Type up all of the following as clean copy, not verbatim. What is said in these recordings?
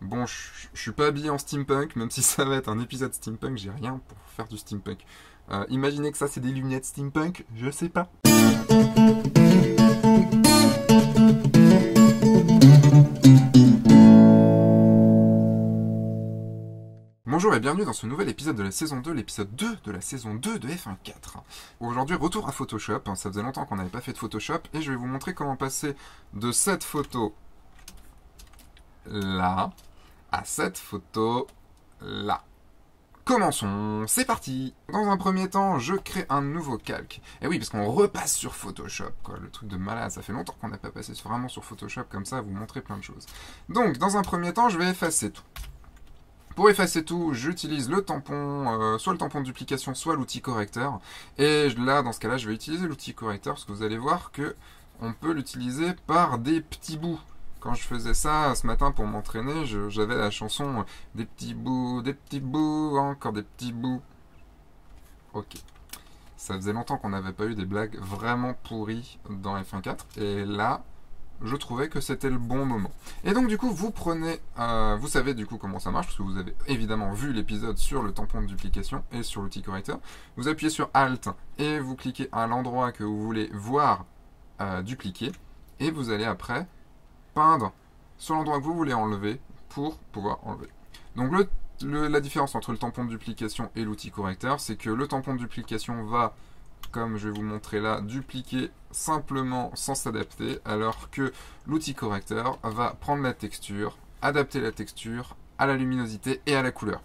Bon, je suis pas habillé en steampunk, même si ça va être un épisode steampunk, j'ai rien pour faire du steampunk. Imaginez que ça c'est des lunettes steampunk, je sais pas. Bonjour et bienvenue dans ce nouvel épisode de la saison 2, l'épisode 2 de la saison 2 de F1.4. Aujourd'hui, retour à Photoshop, ça faisait longtemps qu'on n'avait pas fait de Photoshop, et je vais vous montrer comment passer de cette photo là à cette photo là. Commençons, c'est parti. Dans un premier temps, je crée un nouveau calque. Et oui, parce qu'on repasse sur Photoshop, quoi. Le truc de malade, ça fait longtemps qu'on n'a pas passé vraiment sur Photoshop, comme ça, à vous montrer plein de choses. Donc, dans un premier temps, je vais effacer tout. Pour effacer tout, j'utilise le tampon, soit le tampon de duplication, soit l'outil correcteur. Et là, dans ce cas-là, je vais utiliser l'outil correcteur, parce que vous allez voir que on peut l'utiliser par des petits bouts. Quand je faisais ça ce matin pour m'entraîner, j'avais la chanson des petits bouts, encore des petits bouts. Ok. Ça faisait longtemps qu'on n'avait pas eu des blagues vraiment pourries dans F1.4. Et là, je trouvais que c'était le bon moment. Et donc du coup, vous prenez, vous savez du coup comment ça marche, parce que vous avez évidemment vu l'épisode sur le tampon de duplication et sur l'outil correcteur. Vous appuyez sur Alt et vous cliquez à l'endroit que vous voulez voir dupliquer. Et vous allez après peindre sur l'endroit que vous voulez enlever pour pouvoir enlever. Donc la différence entre le tampon de duplication et l'outil correcteur, c'est que le tampon de duplication va, comme je vais vous montrer là, dupliquer simplement sans s'adapter, alors que l'outil correcteur va prendre la texture, adapter la texture à la luminosité et à la couleur.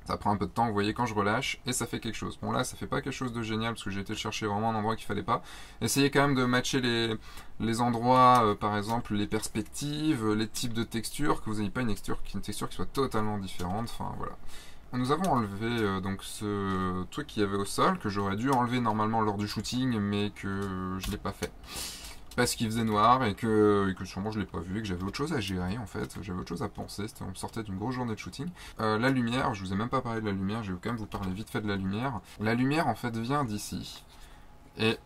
Ça prend un peu de temps, vous voyez, quand je relâche, et ça fait quelque chose. Bon là, ça fait pas quelque chose de génial, parce que j'ai été chercher vraiment un endroit qu'il fallait pas. Essayez quand même de matcher les endroits, par exemple, les perspectives, les types de textures, que vous n'ayez pas une texture qui soit totalement différente, enfin voilà. Nous avons enlevé donc ce truc qu'il y avait au sol, que j'aurais dû enlever normalement lors du shooting, mais que je l'ai pas fait. Parce qu'il faisait noir et que sûrement je l'ai pas vu et que j'avais autre chose à gérer en fait, j'avais autre chose à penser, on me sortait d'une grosse journée de shooting. La lumière, je vous ai même pas parlé de la lumière, je vais quand même vous parler vite fait de la lumière. La lumière en fait vient d'ici. Et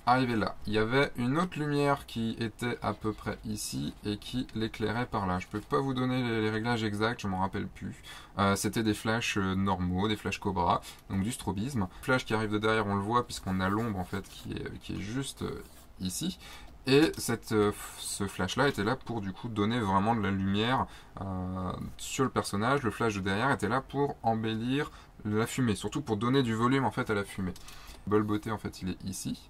arrivé là, il y avait une autre lumière qui était à peu près ici et qui l'éclairait par là. Je peux pas vous donner les réglages exacts, je m'en rappelle plus. C'était des flashs normaux, des flashs Cobra, donc du strobisme. Flash qui arrive de derrière, on le voit puisqu'on a l'ombre en fait qui est juste ici. Et ce flash là était là pour du coup donner vraiment de la lumière sur le personnage. Le flash de derrière était là pour embellir la fumée, surtout pour donner du volume en fait à la fumée. Le bol beauté en fait il est ici.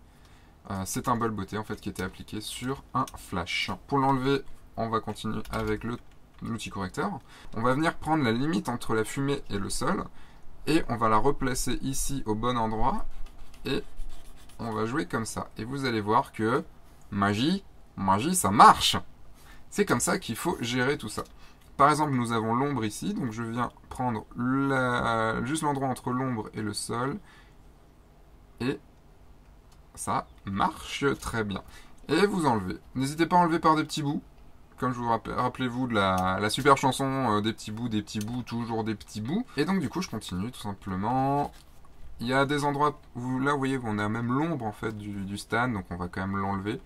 C'est un bol beauté en fait qui était appliqué sur un flash. Pour l'enlever, on va continuer avec l'outil correcteur. On va venir prendre la limite entre la fumée et le sol et on va la replacer ici au bon endroit et on va jouer comme ça. Et vous allez voir que magie, ça marche. C'est comme ça qu'il faut gérer tout ça. Par exemple, nous avons l'ombre ici, donc je viens prendre juste l'endroit entre l'ombre et le sol et ça marche très bien. Et vous enlevez. N'hésitez pas à enlever par des petits bouts. Comme je vous rappelez-vous de la super chanson des petits bouts, toujours des petits bouts. Et donc du coup, je continue tout simplement. Il y a des endroits où là, vous voyez, on a même l'ombre en fait du stand, donc on va quand même l'enlever.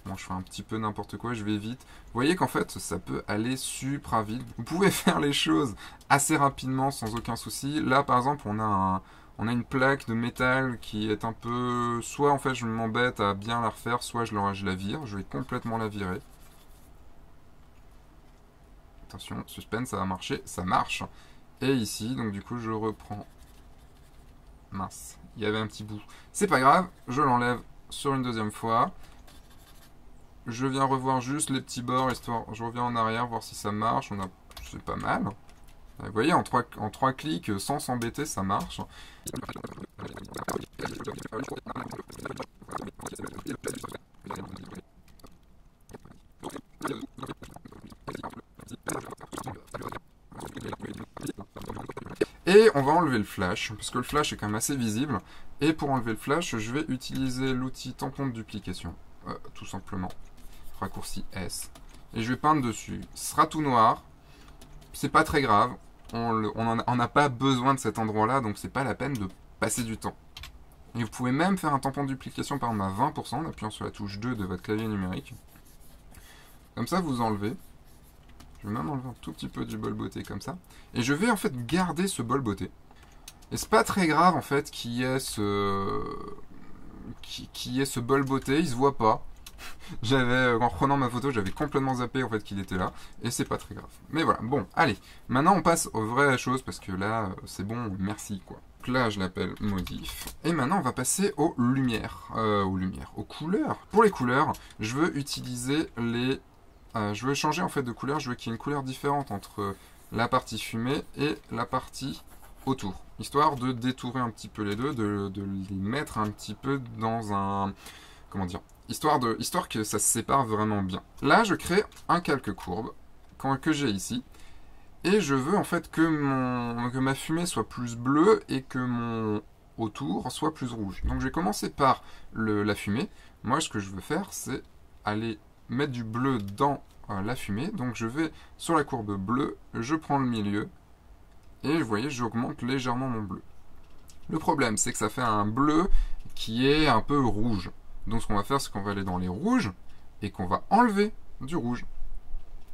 Bon, je fais un petit peu n'importe quoi, je vais vite. Vous voyez qu'en fait, ça peut aller super vite. Vous pouvez faire les choses assez rapidement, sans aucun souci. Là, par exemple, on a une plaque de métal qui est un peu... Soit en fait je m'embête à bien la refaire, soit je la vire. Je vais complètement la virer. Attention, suspense, ça va marcher, ça marche. Et ici, donc du coup je reprends. Mince, il y avait un petit bout. C'est pas grave, je l'enlève sur une deuxième fois. Je viens revoir juste les petits bords, histoire... Je reviens en arrière, voir si ça marche. C'est pas mal. Vous voyez, en trois clics, sans s'embêter, ça marche. Et on va enlever le flash, parce que le flash est quand même assez visible. Et pour enlever le flash, je vais utiliser l'outil tampon de duplication. Tout simplement. Raccourci S. Et je vais peindre dessus. Ce sera tout noir. C'est pas très grave. On n'a pas besoin de cet endroit-là, donc c'est pas la peine de passer du temps. Et vous pouvez même faire un tampon de duplication par exemple à 20% en appuyant sur la touche 2 de votre clavier numérique. Comme ça, vous enlevez. Je vais même enlever un tout petit peu du bol beauté comme ça. Et je vais en fait garder ce bol beauté. Et c'est pas très grave en fait qu'il y ait ce... qu'il y ait ce bol beauté, il se voit pas. En reprenant ma photo, j'avais complètement zappé en fait qu'il était là, et c'est pas très grave. Mais voilà, bon, allez, maintenant on passe aux vraies choses, parce que là, c'est bon, merci quoi. Donc là, je l'appelle modif. Et maintenant, on va passer aux lumières, aux couleurs. Pour les couleurs, je veux utiliser les... je veux changer en fait de couleur, je veux qu'il y ait une couleur différente entre la partie fumée et la partie autour. Histoire de détourer un petit peu les deux, de les mettre un petit peu dans un... Comment dire, histoire que ça se sépare vraiment bien. Là, je crée un calque courbe que j'ai ici. Et je veux en fait que ma fumée soit plus bleue et que mon autour soit plus rouge. Donc je vais commencer par la fumée. Moi, ce que je veux faire, c'est aller mettre du bleu dans la fumée. Donc je vais sur la courbe bleue, je prends le milieu. Et vous voyez, j'augmente légèrement mon bleu. Le problème, c'est que ça fait un bleu qui est un peu rouge. Donc ce qu'on va faire, c'est qu'on va aller dans les rouges et qu'on va enlever du rouge.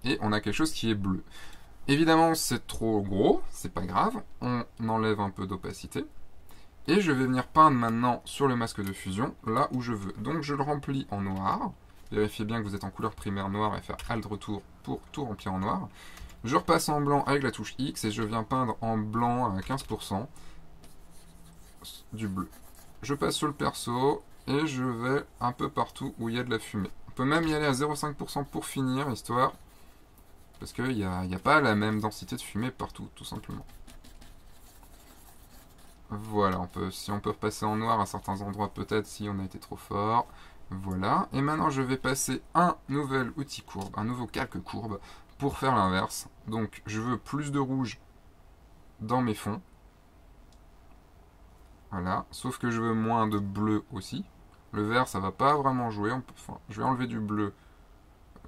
Et on a quelque chose qui est bleu. Évidemment, c'est trop gros, c'est pas grave. On enlève un peu d'opacité. Et je vais venir peindre maintenant sur le masque de fusion, là où je veux. Donc je le remplis en noir. Vérifiez bien que vous êtes en couleur primaire noire et faire Alt retour pour tout remplir en noir. Je repasse en blanc avec la touche X et je viens peindre en blanc à 15% du bleu. Je passe sur le perso et je vais un peu partout où il y a de la fumée. On peut même y aller à 0,5% pour finir, histoire, parce qu'il n'y a pas la même densité de fumée partout, tout simplement. Voilà, si on peut repasser en noir à certains endroits, peut-être si on a été trop fort. Voilà, et maintenant je vais passer un nouvel outil courbe, un nouveau calque courbe, pour faire l'inverse. Donc je veux plus de rouge dans mes fonds. Voilà, sauf que je veux moins de bleu aussi. Le vert, ça va pas vraiment jouer. Je vais enlever du bleu.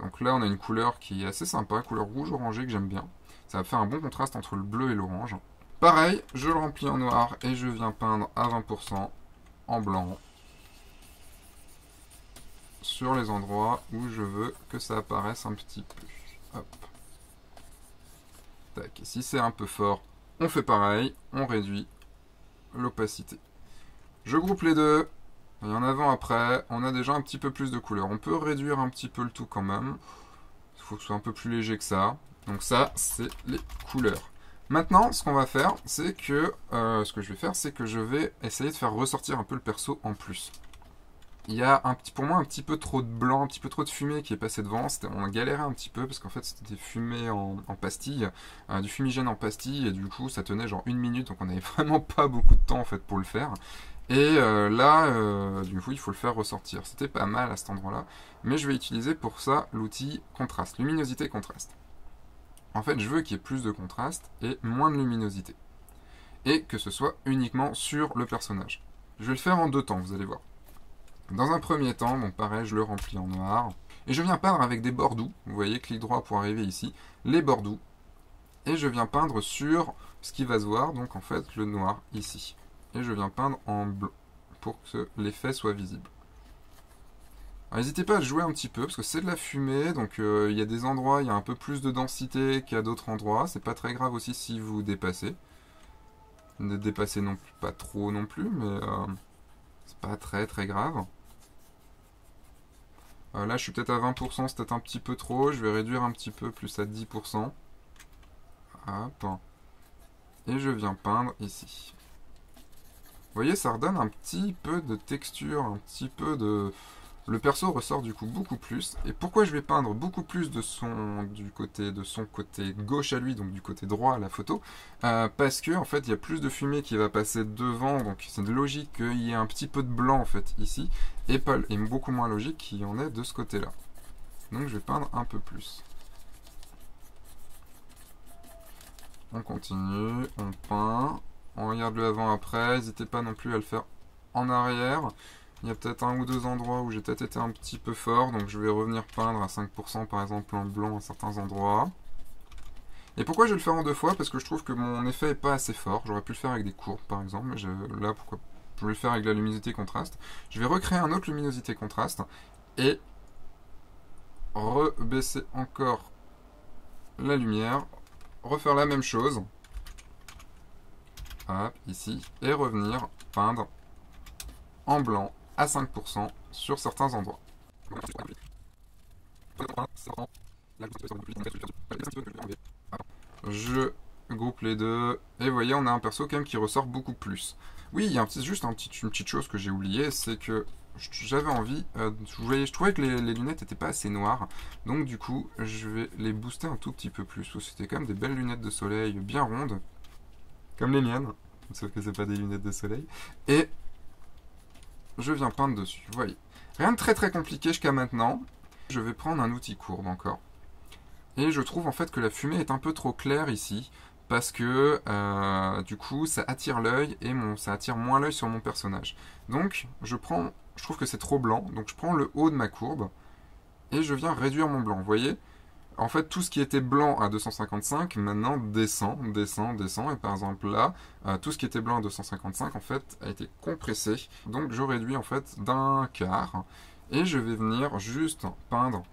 Donc là, on a une couleur qui est assez sympa, couleur rouge orangé que j'aime bien. Ça va faire un bon contraste entre le bleu et l'orange. Pareil, je le remplis en noir et je viens peindre à 20% en blanc sur les endroits où je veux que ça apparaisse un petit peu. Hop. Tac. Et si c'est un peu fort, on fait pareil, on réduit l'opacité. Je groupe les deux. Et en avant après, on a déjà un petit peu plus de couleur. On peut réduire un petit peu le tout quand même. Il faut que ce soit un peu plus léger que ça. Donc ça, c'est les couleurs. Maintenant, ce qu'on va faire, c'est que je vais essayer de faire ressortir un peu le perso en plus. Il y a pour moi un petit peu trop de blanc, un petit peu trop de fumée qui est passé devant. On a galéré un petit peu parce qu'en fait c'était des fumées en pastilles, du fumigène en pastilles, et du coup ça tenait genre 1 minute, donc on n'avait vraiment pas beaucoup de temps en fait pour le faire. Et là, du coup, il faut le faire ressortir. C'était pas mal à cet endroit-là, mais je vais utiliser pour ça l'outil contraste, luminosité contraste. En fait, je veux qu'il y ait plus de contraste et moins de luminosité. Et que ce soit uniquement sur le personnage. Je vais le faire en deux temps, vous allez voir. Dans un premier temps, donc pareil, je le remplis en noir. Et je viens peindre avec des bords doux. Vous voyez, clic droit pour arriver ici. Les bords doux. Et je viens peindre sur ce qui va se voir, donc en fait le noir ici. Et je viens peindre en blanc pour que l'effet soit visible. N'hésitez pas à jouer un petit peu parce que c'est de la fumée, donc il y a des endroits, il y a un peu plus de densité qu'à d'autres endroits. C'est pas très grave aussi si vous dépassez. Ne dépassez non plus, pas trop non plus, mais c'est pas très très grave. Là je suis peut-être à 20%, c'est peut-être un petit peu trop. Je vais réduire un petit peu, plus à 10%. Hop. Et je viens peindre ici. Vous voyez, ça redonne un petit peu de texture, un petit peu de... Le perso ressort du coup beaucoup plus. Et pourquoi je vais peindre beaucoup plus de son côté gauche à lui, donc du côté droit à la photo, parce que en fait il y a plus de fumée qui va passer devant, donc c'est logique qu'il y ait un petit peu de blanc en fait ici, et beaucoup moins logique qu'il y en ait de ce côté-là. Donc je vais peindre un peu plus. On continue, on peint, on regarde le avant-après, n'hésitez pas non plus à le faire en arrière. Il y a peut-être un ou deux endroits où j'ai peut-être été un petit peu fort, donc je vais revenir peindre à 5% par exemple en blanc à certains endroits. Et pourquoi je vais le faire en deux fois? Parce que je trouve que mon effet n'est pas assez fort. J'aurais pu le faire avec des courbes par exemple, mais là pourquoi je vais le faire avec la luminosité contraste. Je vais recréer un autre luminosité contraste et rebaisser encore la lumière, refaire la même chose. Hop, ici, et revenir peindre en blanc à 5% sur certains endroits. Je groupe les deux, et vous voyez, on a un perso quand même qui ressort beaucoup plus. Oui, il y a juste une petite chose que j'ai oubliée, c'est que j'avais envie, je trouvais que les lunettes n'étaient pas assez noires, donc du coup, je vais les booster un tout petit peu plus. C'était quand même des belles lunettes de soleil bien rondes, comme les miennes, sauf que c'est pas des lunettes de soleil. Et je viens peindre dessus, vous voyez. Rien de très très compliqué jusqu'à maintenant. Je vais prendre un outil courbe encore. Et je trouve en fait que la fumée est un peu trop claire ici, parce que du coup ça attire l'œil et ça attire moins l'œil sur mon personnage. Donc je trouve que c'est trop blanc, donc je prends le haut de ma courbe et je viens réduire mon blanc. Vous voyez, en fait tout ce qui était blanc à 255 maintenant descend, et par exemple là, tout ce qui était blanc à 255 en fait a été compressé, donc je réduis en fait d'un quart et je vais venir juste peindre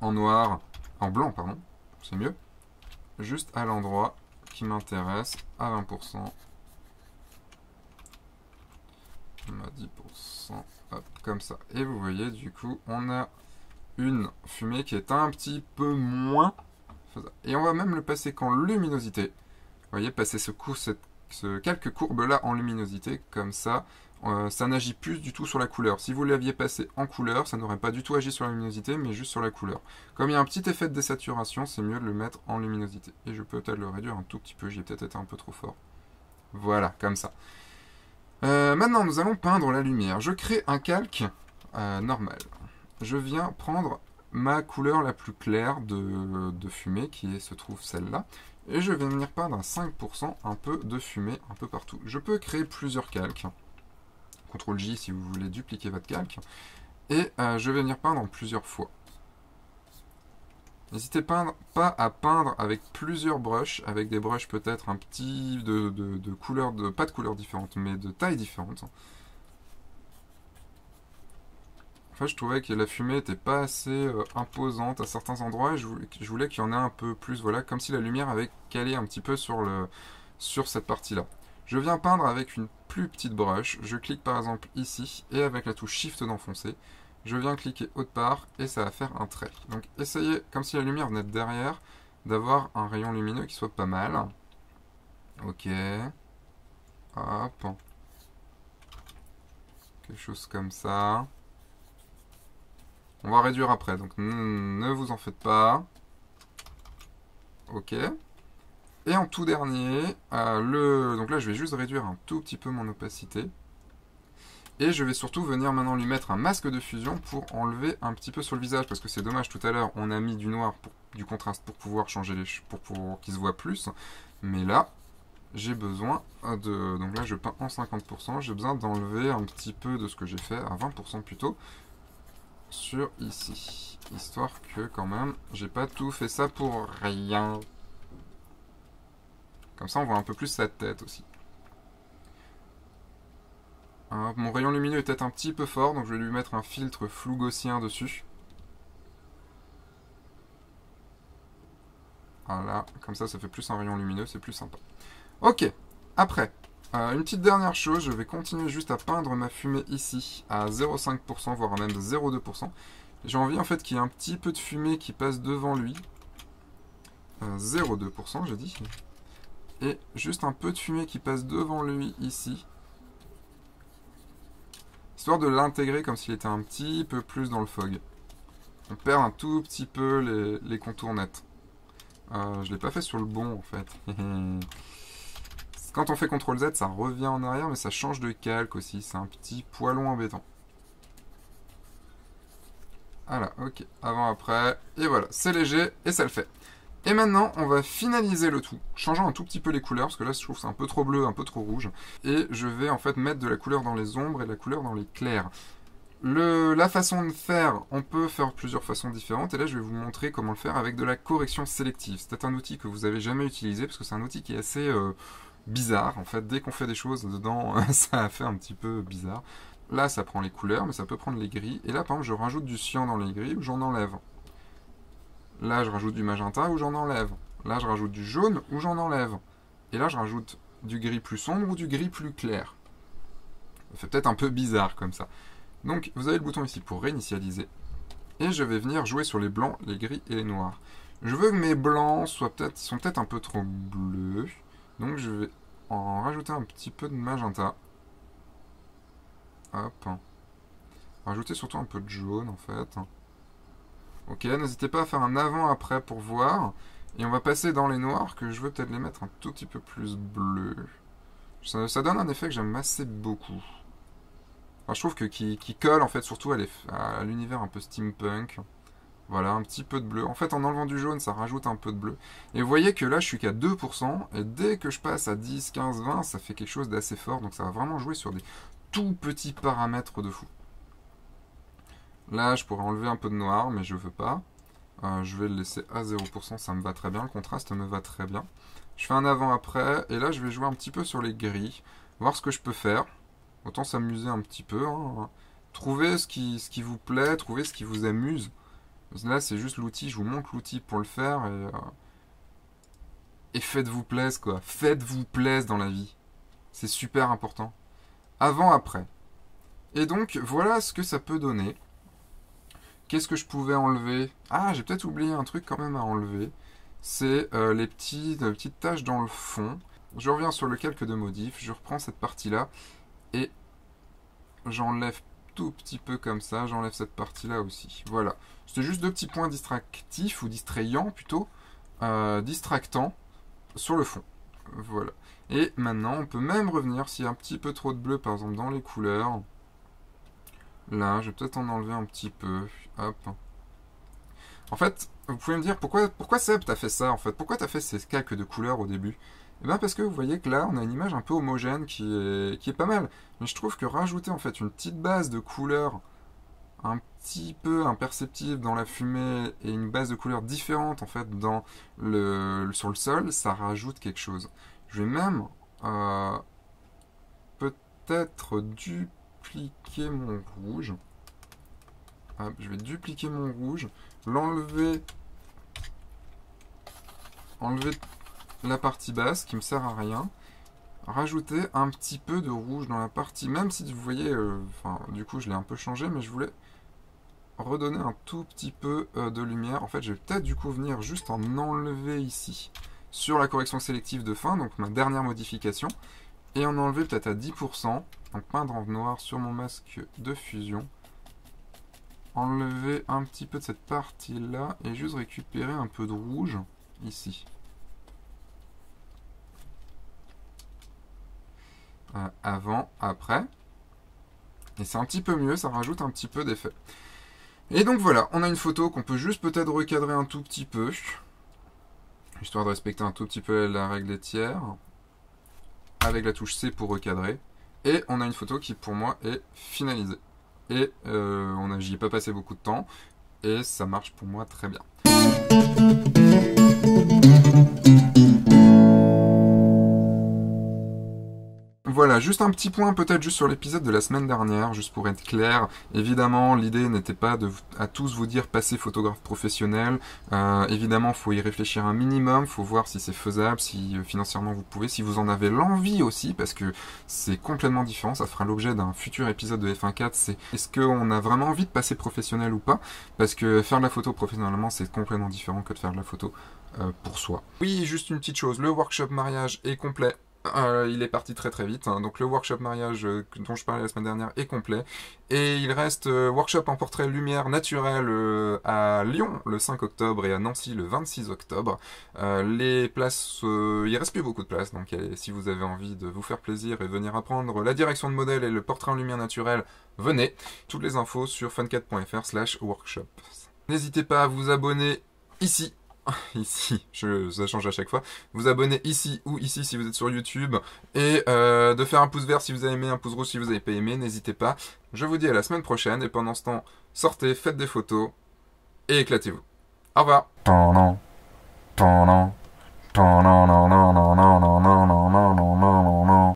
en noir, en blanc pardon, c'est mieux, juste à l'endroit qui m'intéresse à 20%. À 10%, hop, comme ça. Et vous voyez, du coup, on a une fumée qui est un petit peu moins. Et on va même le passer qu'en luminosité. Vous voyez, passer ce calque courbe-là en luminosité, comme ça. Ça n'agit plus du tout sur la couleur. Si vous l'aviez passé en couleur, ça n'aurait pas du tout agi sur la luminosité, mais juste sur la couleur. Comme il y a un petit effet de désaturation, c'est mieux de le mettre en luminosité. Et je peux peut-être le réduire un tout petit peu, j'y ai peut-être été un peu trop fort. Voilà, comme ça. Maintenant, nous allons peindre la lumière. Je crée un calque normal. Je viens prendre ma couleur la plus claire de fumée, qui se trouve celle-là. Et je vais venir peindre à 5% un peu de fumée un peu partout. Je peux créer plusieurs calques. CTRL J si vous voulez dupliquer votre calque. Et je vais venir peindre en plusieurs fois. N'hésitez pas à peindre avec plusieurs brushes, avec des brushes peut-être un petit de couleurs, pas de couleurs différentes, mais de tailles différentes. En fait, je trouvais que la fumée n'était pas assez imposante à certains endroits et je voulais qu'il y en ait un peu plus, voilà, comme si la lumière avait calé un petit peu sur cette partie-là. Je viens peindre avec une plus petite brush, je clique par exemple ici, et avec la touche Shift d'enfoncer, je viens cliquer autre part, et ça va faire un trait. Donc essayez, comme si la lumière venait de derrière, d'avoir un rayon lumineux qui soit pas mal. Ok. Hop. Quelque chose comme ça. On va réduire après, donc ne vous en faites pas. Ok. Et en tout dernier, donc là je vais juste réduire un tout petit peu mon opacité. Et je vais surtout venir maintenant lui mettre un masque de fusion pour enlever un petit peu sur le visage. Parce que c'est dommage, tout à l'heure on a mis du noir, du contraste pour pouvoir changer pour qu'il se voit plus. Mais là, j'ai besoin de... Donc là je peins en 50%, j'ai besoin d'enlever un petit peu de ce que j'ai fait, à 20% plutôt, sur ici. Histoire que quand même, j'ai pas tout fait ça pour rien. Comme ça on voit un peu plus sa tête aussi. Mon rayon lumineux est peut-être un petit peu fort, donc je vais lui mettre un filtre flou gaussien dessus. Voilà, comme ça fait plus un rayon lumineux, c'est plus sympa. Ok, après, une petite dernière chose, je vais continuer juste à peindre ma fumée ici à 0,5%, voire même 0,2%. J'ai envie en fait qu'il y ait un petit peu de fumée qui passe devant lui. 0,2% j'ai dit. Et juste un peu de fumée qui passe devant lui ici. Histoire de l'intégrer comme s'il était un petit peu plus dans le fog. On perd un tout petit peu les contours nets. Je ne l'ai pas fait sur le bon en fait. Quand on fait CTRL Z, ça revient en arrière, mais ça change de calque aussi. C'est un petit poilon embêtant. Voilà, ok. Avant, après. Et voilà, c'est léger et ça le fait. Et maintenant, on va finaliser le tout, changeant un tout petit peu les couleurs, parce que là, je trouve que c'est un peu trop bleu, un peu trop rouge. Et je vais en fait mettre de la couleur dans les ombres et de la couleur dans les clairs. La façon de faire, on peut faire plusieurs façons différentes, et là je vais vous montrer comment le faire avec de la correction sélective. C'est un outil que vous n'avez jamais utilisé, parce que c'est un outil qui est assez bizarre, en fait. Dès qu'on fait des choses dedans, ça fait un petit peu bizarre. Là, ça prend les couleurs, mais ça peut prendre les gris. Et là, par exemple, je rajoute du cyan dans les gris, ou j'en enlève. Là, je rajoute du magenta ou j'en enlève. Là, je rajoute du jaune ou j'en enlève. Et là, je rajoute du gris plus sombre ou du gris plus clair. Ça fait peut-être un peu bizarre comme ça. Donc, vous avez le bouton ici pour réinitialiser. Et je vais venir jouer sur les blancs, les gris et les noirs. Je veux que mes blancs sont peut-être un peu trop bleus. Donc, je vais en rajouter un petit peu de magenta. Hop. Rajouter surtout un peu de jaune, en fait. Ok, n'hésitez pas à faire un avant-après pour voir. Et on va passer dans les noirs, que je veux peut-être les mettre un tout petit peu plus bleus. Ça donne un effet que j'aime assez beaucoup. Enfin, je trouve que qui colle, en fait, surtout à l'univers un peu steampunk. Voilà, un petit peu de bleu. En fait, en enlevant du jaune, ça rajoute un peu de bleu. Et vous voyez que là, je suis qu'à 2%. Et dès que je passe à 10, 15, 20, ça fait quelque chose d'assez fort. Donc ça va vraiment jouer sur des tout petits paramètres de fou. Là, je pourrais enlever un peu de noir, mais je veux pas. Je vais le laisser à 0%, ça me va très bien. Le contraste me va très bien. Je fais un avant-après. Et là, je vais jouer un petit peu sur les gris. Voir ce que je peux faire. Autant s'amuser un petit peu. Hein. Trouvez ce qui vous plaît. Trouvez ce qui vous amuse. Là, c'est juste l'outil. Je vous montre l'outil pour le faire. Et faites-vous plaisir, quoi. Faites-vous plaisir dans la vie. C'est super important. Avant-après. Et donc, voilà ce que ça peut donner. Qu'est-ce que je pouvais enlever? Ah, j'ai peut-être oublié un truc quand même à enlever. C'est les petites taches dans le fond. Je reviens sur le calque de modif. Je reprends cette partie-là. Et j'enlève tout petit peu comme ça. J'enlève cette partie-là aussi. Voilà. C'était juste deux petits points distractifs, ou distrayants plutôt. Distractants sur le fond. Voilà. Et maintenant, on peut même revenir s'il y a un petit peu trop de bleu, par exemple, dans les couleurs. Là, je vais peut-être en enlever un petit peu. Hop. En fait, vous pouvez me dire, pourquoi Seb t'as fait ça, en fait? Pourquoi t'as fait ces calques de couleurs au début? Eh bien, parce que vous voyez que là, on a une image un peu homogène qui est pas mal. Mais je trouve que rajouter, en fait, une petite base de couleurs un petit peu imperceptible dans la fumée et une base de couleurs différente, en fait, sur le sol, ça rajoute quelque chose. Je vais même peut-être dupliquer mon rouge. Hop, je vais dupliquer mon rouge, l'enlever, enlever la partie basse qui me sert à rien, rajouter un petit peu de rouge dans la partie, même si vous voyez, du coup je l'ai un peu changé, mais je voulais redonner un tout petit peu de lumière. En fait, je vais peut-être du coup venir juste en enlever ici, sur la correction sélective de fin, donc ma dernière modification, et en enlever peut-être à 10%, donc peindre en noir sur mon masque de fusion, enlever un petit peu de cette partie-là, et juste récupérer un peu de rouge, ici. Avant, après. Et c'est un petit peu mieux, ça rajoute un petit peu d'effet. Et donc voilà, on a une photo qu'on peut juste peut-être recadrer un tout petit peu, histoire de respecter un tout petit peu la règle des tiers, avec la touche C pour recadrer. Et on a une photo qui pour moi est finalisée. Et j'y ai pas passé beaucoup de temps, et ça marche pour moi très bien. Voilà, juste un petit point peut-être juste sur l'épisode de la semaine dernière, juste pour être clair. Évidemment, l'idée n'était pas à tous vous dire passer photographe professionnel. Évidemment, il faut y réfléchir un minimum, il faut voir si c'est faisable, si financièrement vous pouvez, si vous en avez l'envie aussi, parce que c'est complètement différent. Ça fera l'objet d'un futur épisode de F1.4, c'est est-ce qu'on a vraiment envie de passer professionnel ou pas? Parce que faire de la photo professionnellement, c'est complètement différent que de faire de la photo pour soi. Oui, juste une petite chose, le workshop mariage est complet. Il est parti très très vite, hein. Donc le workshop mariage dont je parlais la semaine dernière est complet. Et il reste workshop en portrait lumière naturelle à Lyon le 5 octobre et à Nancy le 26 octobre. Les places, il reste plus beaucoup de places, donc si vous avez envie de vous faire plaisir et venir apprendre la direction de modèle et le portrait en lumière naturelle, venez. Toutes les infos sur fun4.fr/workshop. N'hésitez pas à vous abonner ici. Ici, ça change à chaque fois. Vous abonnez ici ou ici si vous êtes sur YouTube. Et de faire un pouce vert si vous avez aimé, un pouce rouge si vous n'avez pas aimé. N'hésitez pas. Je vous dis à la semaine prochaine. Et pendant ce temps, sortez, faites des photos et éclatez-vous. Au revoir.